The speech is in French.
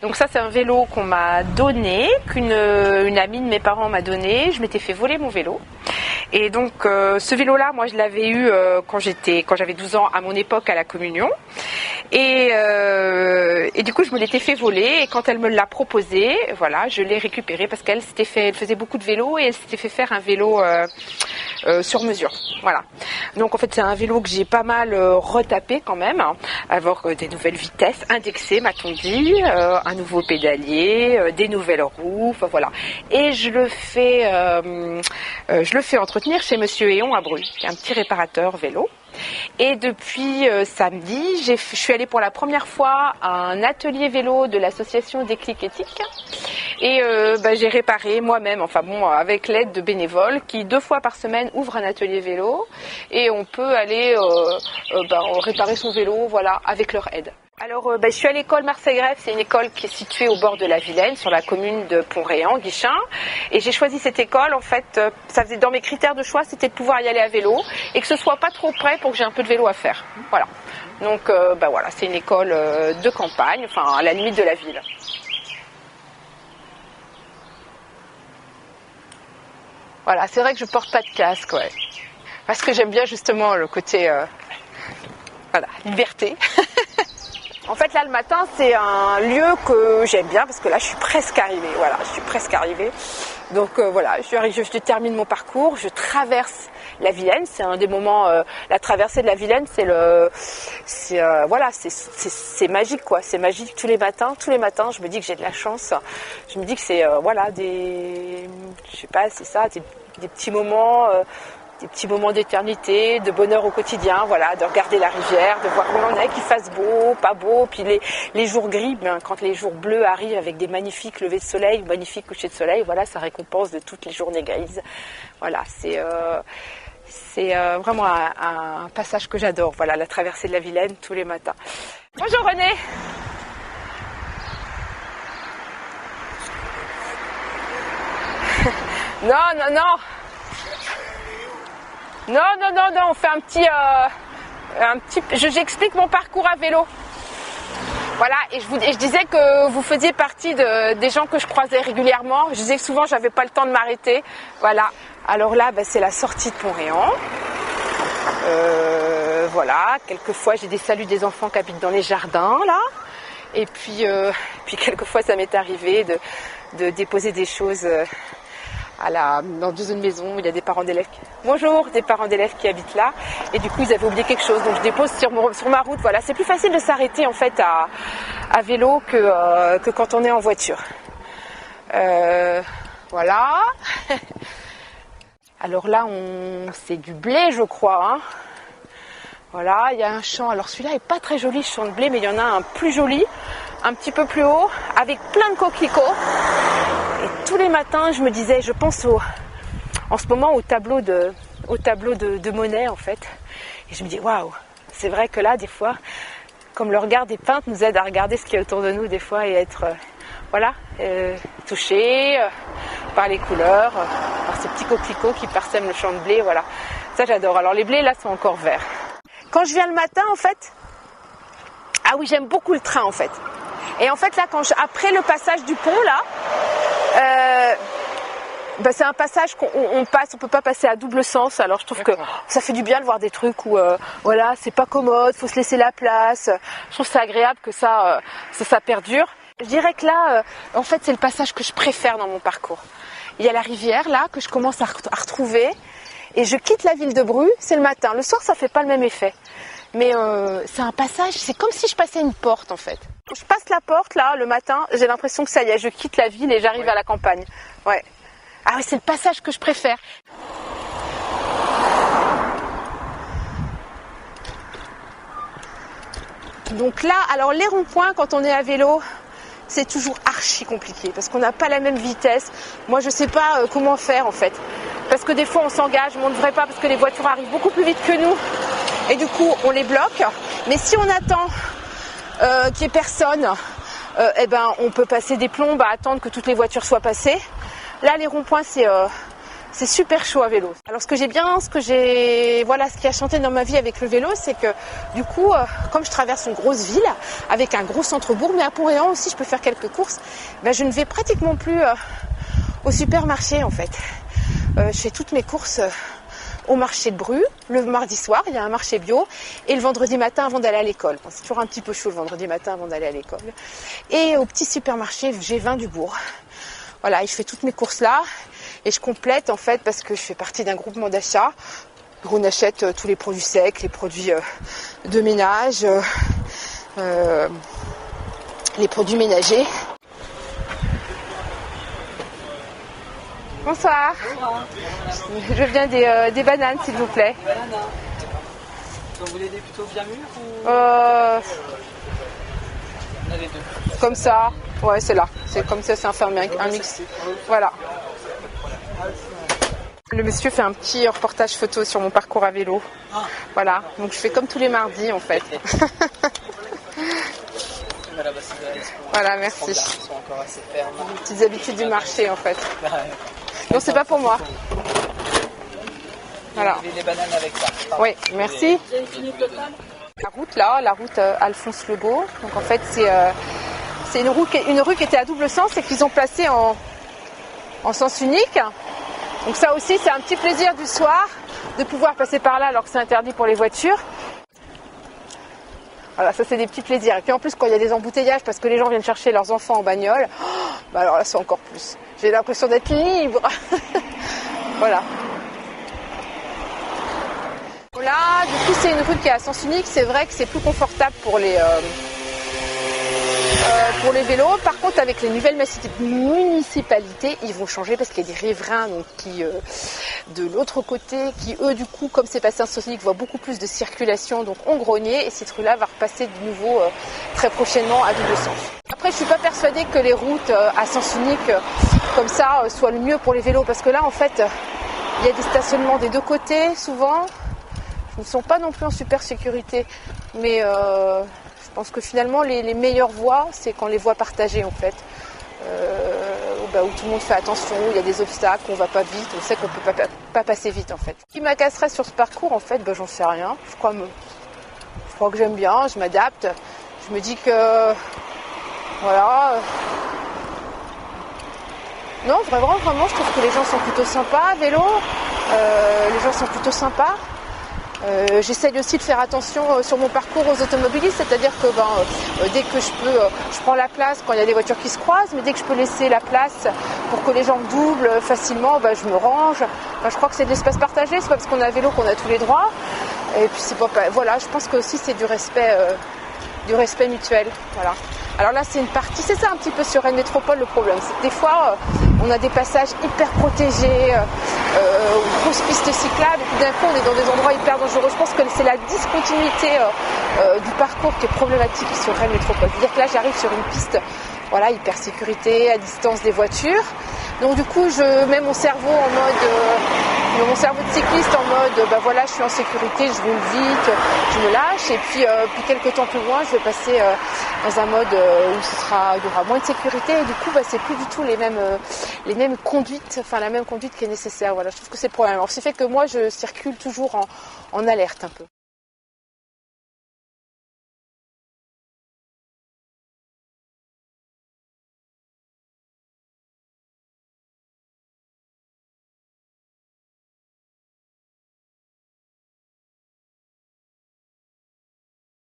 Donc ça c'est un vélo qu'on m'a donné, qu'une amie de mes parents m'a donné. Je m'étais fait voler mon vélo. Et donc ce vélo-là, moi je l'avais eu quand j'avais 12 ans à mon époque à la communion. Et du coup je me l'étais fait voler et quand elle me l'a proposé, voilà, je l'ai récupéré parce qu'elle faisait beaucoup de vélo et elle s'était fait faire un vélo sur mesure. Voilà. Donc en fait c'est un vélo que j'ai pas mal retapé quand même, hein, avoir des nouvelles vitesses indexées, m'a-t-on dit, un nouveau pédalier, des nouvelles roues, enfin voilà. Et je le fais entretenir chez Monsieur Héon à Bru, qui est un petit réparateur vélo. Et depuis samedi, je suis allée pour la première fois à un atelier vélo de l'association Déclic Éthique et j'ai réparé moi-même, enfin bon, avec l'aide de bénévoles qui 2 fois par semaine ouvrent un atelier vélo et on peut aller réparer son vélo, voilà, avec leur aide. Alors, je suis à l'école Marseille-Grève, c'est une école qui est située au bord de la Vilaine, sur la commune de Pont-Réan, Guichin. Et j'ai choisi cette école, en fait, ça faisait dans mes critères de choix, c'était de pouvoir y aller à vélo et que ce soit pas trop près pour que j'ai un peu de vélo à faire. Voilà. Donc, voilà, c'est une école de campagne, enfin, à la limite de la ville. Voilà, c'est vrai que je porte pas de casque, ouais. Parce que j'aime bien justement le côté, liberté. En fait, là, le matin, c'est un lieu que j'aime bien parce que là, je suis presque arrivée. Voilà, je suis presque arrivée. Donc, voilà, je termine mon parcours. Je traverse la Vilaine. C'est un des moments, la traversée de la Vilaine, c'est magique, quoi. C'est magique tous les matins. Tous les matins, je me dis que j'ai de la chance. Je me dis que c'est, des petits moments... des petits moments d'éternité, de bonheur au quotidien, voilà, de regarder la rivière, de voir où on est, qu'il fasse beau, pas beau, puis les jours gris, quand les jours bleus arrivent avec des magnifiques levées de soleil, magnifiques couchers de soleil, voilà, ça récompense de toutes les journées grises. Voilà, c'est vraiment un passage que j'adore, voilà, la traversée de la Vilaine tous les matins. Bonjour René. Non. Non, on fait j'explique mon parcours à vélo. Voilà, et je disais que vous faisiez partie des gens que je croisais régulièrement. Je disais que souvent j'avais pas le temps de m'arrêter. Voilà. Alors là, c'est la sortie de Pont-Réan. Voilà, quelquefois j'ai des saluts des enfants qui habitent dans les jardins là. Et puis quelquefois ça m'est arrivé de déposer des choses dans une maison où il y a des parents d'élèves. Bonjour, des parents d'élèves qui habitent là. Et du coup, ils avaient oublié quelque chose. Donc, je dépose sur ma route. Voilà, c'est plus facile de s'arrêter en fait à vélo que quand on est en voiture. Voilà. Alors là, c'est du blé, je crois. Hein. Voilà, il y a un champ. Alors celui-là est pas très joli, ce champ de blé, mais il y en a un plus joli, un petit peu plus haut, avec plein de coquelicots. Et tous les matins, je me disais, je pense en ce moment au tableau de Monet en fait. Et je me dis, waouh, c'est vrai que là, des fois, comme le regard des peintres nous aide à regarder ce qu'il y a autour de nous des fois et être, touché par les couleurs, par ces petits coquelicots qui parsèment le champ de blé, voilà. Ça, j'adore. Alors les blés, là, sont encore verts. Quand je viens le matin, en fait, ah oui, j'aime beaucoup le train, en fait. Et en fait, là, après le passage du pont, là, c'est un passage qu'on passe, on peut pas passer à double sens. Alors, je trouve que ça fait du bien de voir des trucs où, c'est pas commode, faut se laisser la place. Je trouve ça agréable que ça perdure. Je dirais que là, en fait, c'est le passage que je préfère dans mon parcours. Il y a la rivière, là, que je commence à retrouver. Et je quitte la ville de Bru, c'est le matin. Le soir, ça fait pas le même effet. Mais c'est un passage, c'est comme si je passais une porte en fait. Quand je passe la porte là, le matin, j'ai l'impression que ça y est, je quitte la ville et j'arrive à la campagne. Ouais. Ah oui, c'est le passage que je préfère. Donc là, alors les ronds-points quand on est à vélo, c'est toujours archi compliqué parce qu'on n'a pas la même vitesse. Moi, je sais pas comment faire en fait. Parce que des fois, on s'engage, mais on ne devrait pas parce que les voitures arrivent beaucoup plus vite que nous. Et du coup, on les bloque. Mais si on attend qu'il n'y ait personne, on peut passer des plombes à attendre que toutes les voitures soient passées. Là, les ronds-points, C'est super chaud à vélo. Alors ce qui a chanté dans ma vie avec le vélo, c'est que du coup, comme je traverse une grosse ville avec un gros centre-bourg, mais à Pont-Réan aussi, je peux faire quelques courses. Ben, je ne vais pratiquement plus au supermarché en fait. Je fais toutes mes courses au marché de Bru. Le mardi soir, il y a un marché bio, et le vendredi matin avant d'aller à l'école. Bon, c'est toujours un petit peu chaud le vendredi matin avant d'aller à l'école. Et au petit supermarché G20 du Bourg. Voilà, et je fais toutes mes courses là. Et je complète en fait parce que je fais partie d'un groupement d'achat où on achète tous les produits secs, les produits de ménage, les produits ménagers. Bonsoir. Je viens des bananes s'il vous plaît. Vous voulez des plutôt bien mûres ou... On a les deux. Comme ça. Ouais, c'est là. C'est comme ça, c'est un mix. Voilà. Le monsieur fait un petit reportage photo sur mon parcours à vélo. Voilà, donc je fais comme tous les mardis en fait. Voilà, merci. Ils sont encore assez fermes. Les petites habitudes du marché en fait. Non, c'est pas pour moi. Voilà. Les bananes avec ça. Oui, merci. La route Alphonse Legault. Donc en fait, c'est une rue qui était à double sens et qu'ils ont placée en sens unique. Donc ça aussi, c'est un petit plaisir du soir de pouvoir passer par là alors que c'est interdit pour les voitures. Voilà, ça c'est des petits plaisirs. Et puis en plus, quand il y a des embouteillages parce que les gens viennent chercher leurs enfants en bagnole, bah alors là c'est encore plus. J'ai l'impression d'être libre. Voilà. Voilà, du coup c'est une rue qui est à sens unique. C'est vrai que c'est plus confortable pour les vélos. Par contre, avec les nouvelles municipalités, ils vont changer parce qu'il y a des riverains donc, qui, de l'autre côté, qui eux, du coup, comme c'est passé en sens unique, voient beaucoup plus de circulation, donc ont grogné. Et cette rue-là va repasser de nouveau très prochainement à double sens. Après, je ne suis pas persuadée que les routes à sens unique, comme ça, soient le mieux pour les vélos. Parce que là, en fait, il y a des stationnements des deux côtés, souvent. Ils ne sont pas non plus en super sécurité. Mais... je pense que finalement les meilleures voies, c'est quand les voies partagées en fait, où tout le monde fait attention, où il y a des obstacles, on va pas vite, on sait qu'on peut pas passer vite en fait. Ce qui m'agacerait sur ce parcours en fait, j'en sais rien. Je crois que j'aime bien, je m'adapte. Je me dis que voilà. Non, vraiment, je trouve que les gens sont plutôt sympas à vélo. Les gens sont plutôt sympas. J'essaye aussi de faire attention sur mon parcours aux automobilistes, c'est-à-dire que dès que je peux, je prends la place quand il y a des voitures qui se croisent, mais dès que je peux laisser la place pour que les gens doublent facilement, je me range. Je crois que c'est de l'espace partagé, c'est pas parce qu'on est à vélo qu'on a tous les droits. Et puis c'est pas, voilà, je pense que aussi c'est du respect mutuel. Voilà. Alors là c'est une partie, c'est ça un petit peu sur Rennes Métropole le problème, c'est que des fois on a des passages hyper protégés, grosses pistes cyclables, et puis d'un coup on est dans des endroits hyper dangereux. Je pense que c'est la discontinuité du parcours qui est problématique sur Rennes Métropole. C'est-à-dire que là j'arrive sur une piste, voilà, hyper sécurité, à distance des voitures. Donc du coup je mets mon cerveau en mode, mon cerveau de cycliste en mode, voilà, je suis en sécurité, je roule vite, je me lâche, et puis quelques temps plus loin je vais passer dans un mode où il y aura moins de sécurité, et du coup c'est plus du tout les mêmes conduites, enfin la même conduite qui est nécessaire. Voilà, je trouve que c'est le problème. Alors c'est fait que moi je circule toujours en alerte un peu.